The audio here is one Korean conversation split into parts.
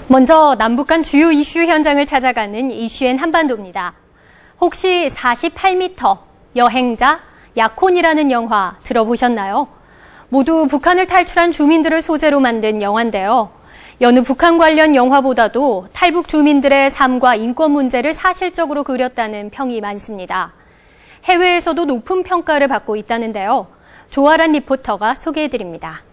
먼저 남북 간 주요 이슈 현장을 찾아가는 이슈엔 한반도입니다. 혹시 48m 여행자 약혼이라는 영화 들어보셨나요? 모두 북한을 탈출한 주민들을 소재로 만든 영화인데요. 여느 북한 관련 영화보다도 탈북 주민들의 삶과 인권 문제를 사실적으로 그렸다는 평이 많습니다. 해외에서도 높은 평가를 받고 있다는데요. 조아란 리포터가 소개해드립니다.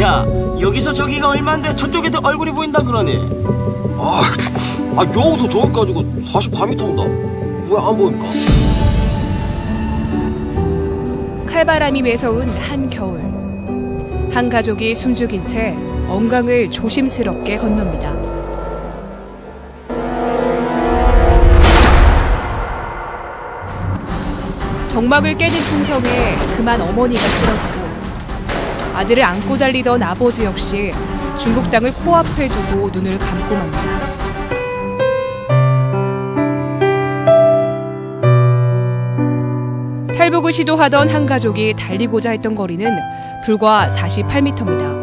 야, 여기서 저기가 얼만데 저쪽에도 얼굴이 보인다 그러니? 여기서 저기까지가 48m입니다. 왜 안 보입니까? 칼바람이 매서운 한겨울. 한 가족이 숨죽인 채 언강을 조심스럽게 건넙니다. 정막을 깨진 충성에 그만 어머니가 쓰러지고 아들을 안고 달리던 아버지 역시 중국 땅을 코앞에 두고 눈을 감고 맙니다. 탈북을 시도하던 한 가족이 달리고자 했던 거리는 불과 48m입니다.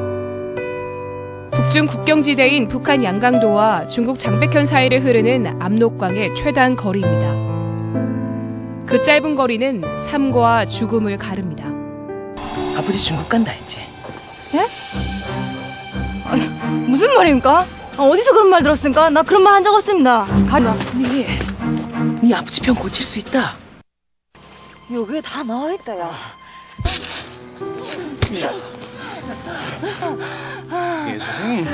북중 국경지대인 북한 양강도와 중국 장백현 사이를 흐르는 압록강의 최단 거리입니다. 그 짧은 거리는 삶과 죽음을 가릅니다. 아버지 중국 간다 했지? 예? 아니, 무슨 말입니까? 어디서 그런 말 들었습니까? 나 그런 말 한 적 없습니다. 네 아버지 병 고칠 수 있다. 여기에 다 나와있다, 야. 선생님.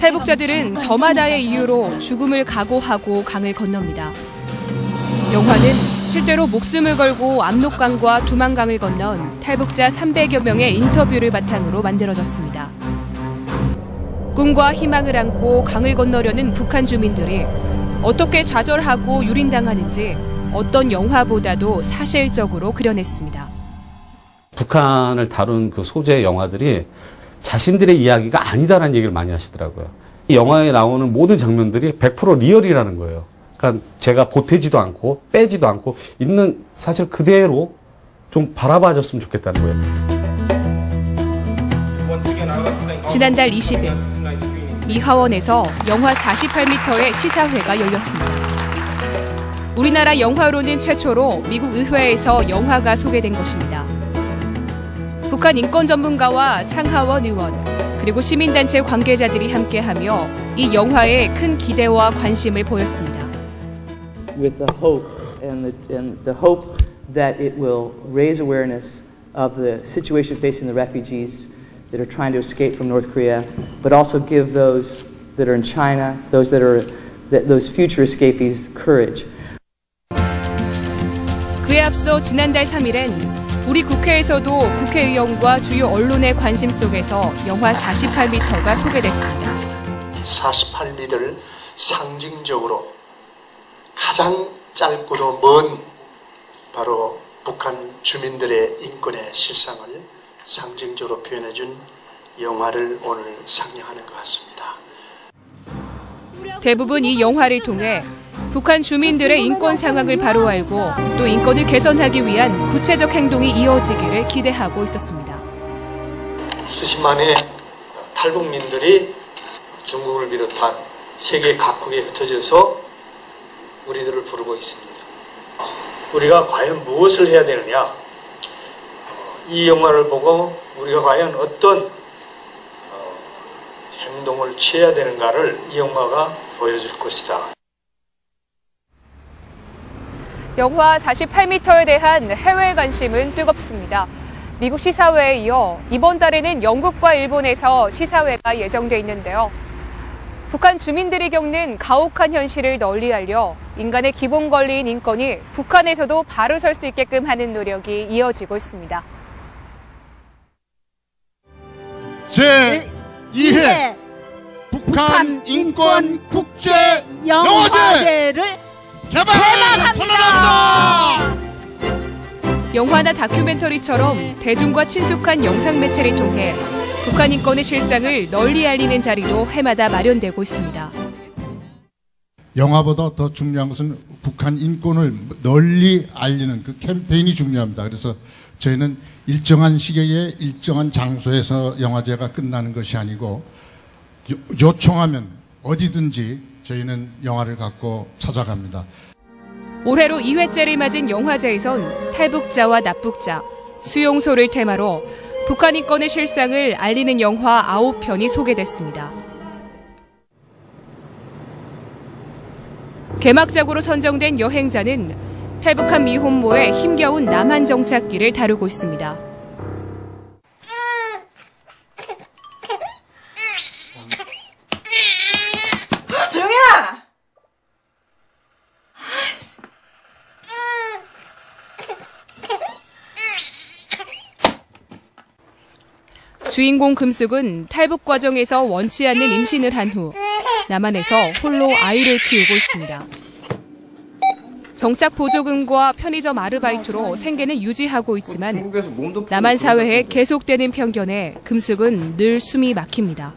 탈북자들은 저마다의 이유로 죽음을 각오하고 강을 건넙니다. 영화는 실제로 목숨을 걸고 압록강과 두만강을 건넌 탈북자 300여 명의 인터뷰를 바탕으로 만들어졌습니다. 꿈과 희망을 안고 강을 건너려는 북한 주민들이 어떻게 좌절하고 유린당하는지 어떤 영화보다도 사실적으로 그려냈습니다. 북한을 다룬 그 소재 영화들이 자신들의 이야기가 아니다라는 얘기를 많이 하시더라고요. 이 영화에 나오는 모든 장면들이 100% 리얼이라는 거예요. 그러니까 제가 보태지도 않고 빼지도 않고 있는 사실 그대로 좀 바라봐줬으면 좋겠다는 거예요. 지난달 20일 이하원에서 영화 48m의 시사회가 열렸습니다. 우리나라 영화로는 최초로 미국 의회에서 영화가 소개된 것입니다. 북한 인권 전문가와 상하원 의원, 그리고 시민단체 관계자들이 함께하며 이 영화에 큰 기대와 관심을 보였습니다. With the hope and the hope that it will raise awareness of the situation facing the refugees that are trying to escape from North Korea, but also give those that are in China, those future escapees courage. 그에 앞서 지난달 3일엔 우리 국회에서도 국회의원과 주요 언론의 관심 속에서 영화 48m가 소개됐습니다. 48m를 상징적으로 가장 짧고도 먼 바로 북한 주민들의 인권의 실상을 상징적으로 표현해준 영화를 오늘 상영하는 것 같습니다. 대부분 이 영화를 통해 북한 주민들의 인권 상황을 바로 알고 또 인권을 개선하기 위한 구체적 행동이 이어지기를 기대하고 있었습니다. 수십만의 탈북민들이 중국을 비롯한 세계 각국에 흩어져서 우리들을 부르고 있습니다. 우리가 과연 무엇을 해야 되느냐? 이 영화를 보고 우리가 과연 어떤 행동을 취해야 되는가를 이 영화가 보여줄 것이다. 영화 48m에 대한 해외 관심은 뜨겁습니다. 미국 시사회에 이어 이번 달에는 영국과 일본에서 시사회가 예정돼 있는데요. 북한 주민들이 겪는 가혹한 현실을 널리 알려 인간의 기본 권리인 인권이 북한에서도 바로 설 수 있게끔 하는 노력이 이어지고 있습니다. 제2회 북한 인권 국제 영화제를 개발합니다. 영화나 다큐멘터리처럼 대중과 친숙한 영상 매체를 통해 북한 인권의 실상을 널리 알리는 자리도 해마다 마련되고 있습니다. 영화보다 더 중요한 것은 북한 인권을 널리 알리는 그 캠페인이 중요합니다. 그래서 저희는 일정한 시기에 일정한 장소에서 영화제가 끝나는 것이 아니고 요청하면 어디든지 저희는 영화를 갖고 찾아갑니다. 올해로 2회째를 맞은 영화제에선 탈북자와 납북자, 수용소를 테마로 북한 인권의 실상을 알리는 영화 9편이 소개됐습니다. 개막작으로 선정된 여행자는 탈북한 미혼모의 힘겨운 남한 정착기를 다루고 있습니다. 조용히야! 주인공 금숙은 탈북 과정에서 원치 않는 임신을 한 후 남한에서 홀로 아이를 키우고 있습니다. 정착 보조금과 편의점 아르바이트로 생계는 유지하고 있지만 남한 사회에 계속되는 편견에 금숙은 늘 숨이 막힙니다.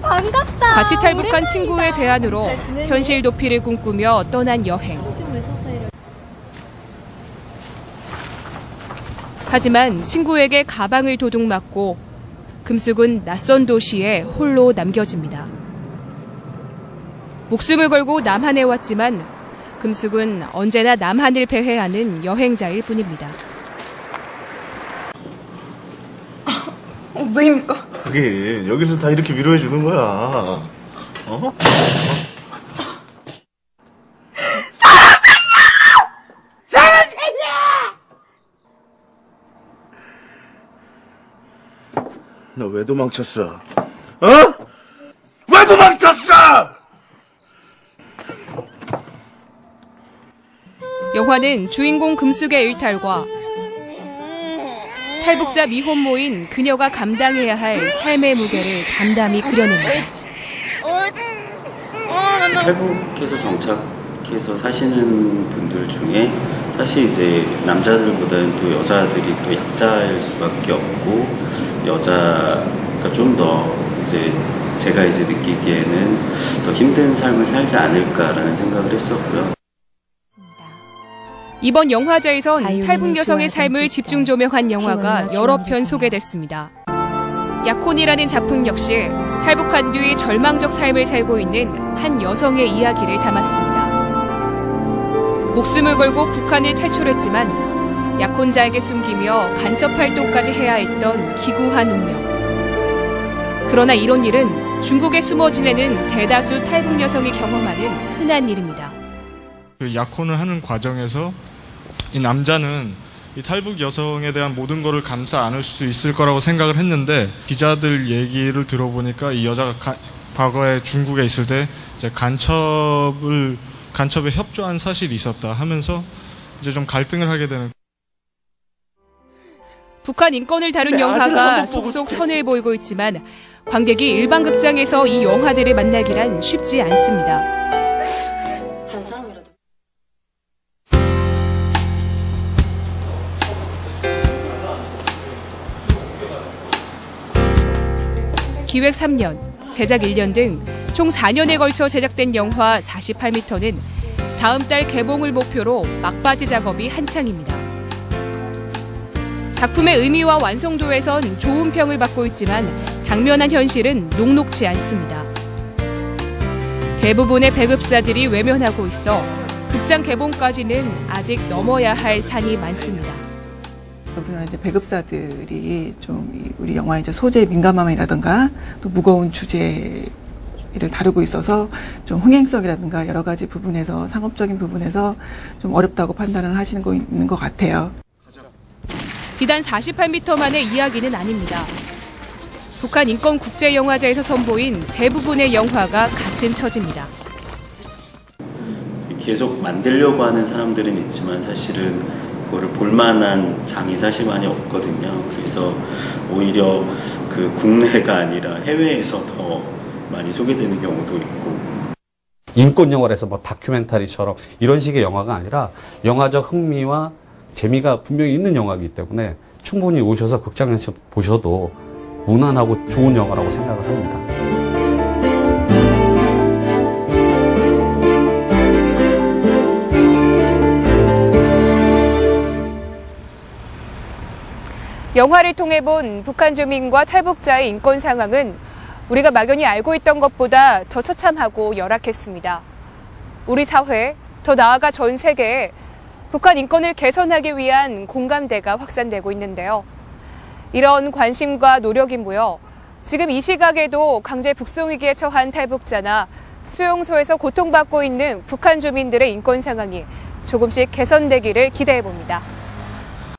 반갑다. 같이 탈북한 친구의 제안으로 현실 도피를 꿈꾸며 떠난 여행. 하지만 친구에게 가방을 도둑맞고 금숙은 낯선 도시에 홀로 남겨집니다. 목숨을 걸고 남한에 왔지만 금숙은 언제나 남한을 배회하는 여행자일 뿐입니다. 왜입니까? 그게 여기서 다 이렇게 위로해 주는 거야. 어? 너 왜 도망쳤어? 어? 왜 도망쳤어? 영화는 주인공 금숙의 일탈과 탈북자 미혼모인 그녀가 감당해야 할 삶의 무게를 담담히 그려냅니다. 탈북해서 정착해서 사시는 분들 중에 사실 이제 남자들보다는 또 여자들이 또 약자일 수밖에 없고 여자가 좀 더 이제 제가 이제 느끼기에는 더 힘든 삶을 살지 않을까라는 생각을 했었고요. 이번 영화제에선 탈북 여성의 삶을 집중 조명한 영화가 여러 편 소개됐습니다. 약혼이라는 작품 역시 탈북한 뒤 절망적 삶을 살고 있는 한 여성의 이야기를 담았습니다. 목숨을 걸고 북한을 탈출했지만 약혼자에게 숨기며 간첩 활동까지 해야 했던 기구한 운명. 그러나 이런 일은 중국에 숨어 지내는 대다수 탈북 여성이 경험하는 흔한 일입니다. 그 약혼을 하는 과정에서 이 남자는 이 탈북 여성에 대한 모든 것을 감싸 안을 수 있을 거라고 생각을 했는데 기자들 얘기를 들어보니까 이 여자가 과거에 중국에 있을 때 이제 간첩에 협조한 사실이 있었다 하면서 이제 좀 갈등을 하게 되는. 북한 인권을 다룬 영화가 속속 선을 보이고 있지만 관객이 일반 극장에서 이 영화들을 만나기란 쉽지 않습니다. 기획 3년, 제작 1년 등 총 4년에 걸쳐 제작된 영화 48m는 다음 달 개봉을 목표로 막바지 작업이 한창입니다. 작품의 의미와 완성도에선 좋은 평을 받고 있지만 당면한 현실은 녹록지 않습니다. 대부분의 배급사들이 외면하고 있어 극장 개봉까지는 아직 넘어야 할 산이 많습니다. 우리는 이제 배급사들이 좀 우리 영화의 이제 소재의 민감함이라든가 또 무거운 주제를 다루고 있어서 좀 흥행성이라든가 여러 가지 부분에서 상업적인 부분에서 좀 어렵다고 판단을 하시는 거 있는 것 같아요. 비단 48m만의 이야기는 아닙니다. 북한 인권국제영화제에서 선보인 대부분의 영화가 같은 처지입니다. 계속 만들려고 하는 사람들은 있지만 사실은 그거를 볼만한 장이 사실 많이 없거든요. 그래서 오히려 그 국내가 아니라 해외에서 더 많이 소개되는 경우도 있고. 인권 영화를 해서 뭐 다큐멘터리처럼 이런 식의 영화가 아니라 영화적 흥미와 재미가 분명히 있는 영화이기 때문에 충분히 오셔서 극장에서 보셔도 무난하고 좋은 영화라고 생각을 합니다. 영화를 통해 본 북한 주민과 탈북자의 인권 상황은 우리가 막연히 알고 있던 것보다 더 처참하고 열악했습니다. 우리 사회, 더 나아가 전 세계에 북한 인권을 개선하기 위한 공감대가 확산되고 있는데요. 이런 관심과 노력이 모여 지금 이 시각에도 강제 북송위기에 처한 탈북자나 수용소에서 고통받고 있는 북한 주민들의 인권 상황이 조금씩 개선되기를 기대해 봅니다.